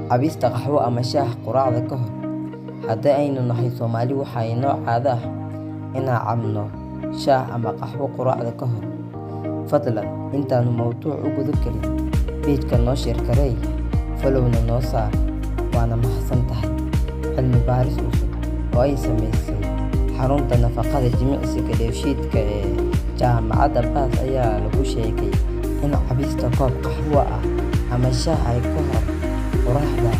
cabista qaxwo ama shaah quraacda ka hor. Haddii aynu nahay Soomaali, waxaa inoo caado ah inaan cabno shaah ama qaxwo quraacda ka hor. Fadlan intaanu mawduuc u guda gelin, page-ka noo share gareey, follow-na noo saar. Waana mahadsantahay. Cilmi baaris cusub oo ay samaysay xarunta nafaqada jimicsiga dheefshiidka ee Jaamacadda Bath ayaa lagu sheegay in cabista koob qaxwo ah ama shaah ka hor quraacda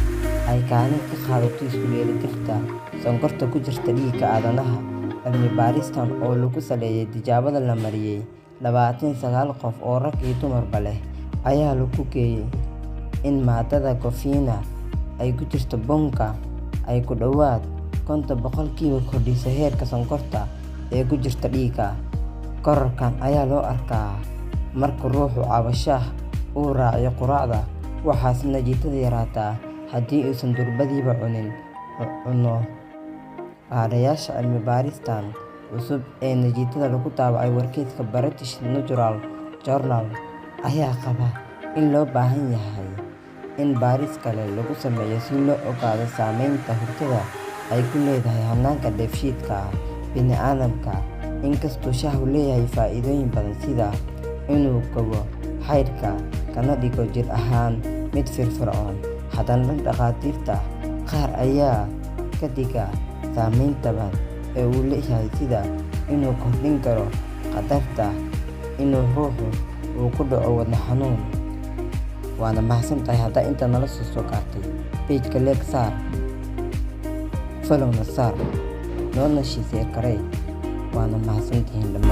ay kaalin ka qaadato isku dheelitirka sonkorta ku jirta dhiigga aadanaha. Cilmi baaristan oo lagu saleeyay tijaabada la mariyay 29 qof oo rag iyo dumarba leh ayaa lagu geeyay in maadada caffeine ay ku jirto bunka ay ku dhowaad 50% kordhiso heerka sonkorta ee ku jirta dhiigga. Kororkan ayaa loo arkaa marka ruuxu cabo shaah uu raaciyo quraacda, waxaasna natiijada yaraataa haddii uusan durbadiiba cuno. Baarayaasha cilmi baaristan cusub ee natiijada lagu daabacay wargeyska British Natural Journal ayaa qaba in loo baahan yahay in baaris kale lagu sameeyo si loo ogaado saameynta hurdada ay ku leedahay hanaanka dheefshiidka bini'aadamka. Inkastoo shaahu leeyahay faa'iidooyin badan sida inuu kabo xaydka kana dhigo jir ahaan mid firfircoon, haddana dhakhaatiirta qaar ayaa ka diga saameyn taban ee uu leeyahay, sida inuu kordhin karo khatarta inuu ruuxu ku dhaco wadne xanuun. Waana mahadsantahay haddaa inta nala soo gaartay. Page-ka like saar, follow-na saar, noona share gareey. Waana mahadsantihiin dhammaan.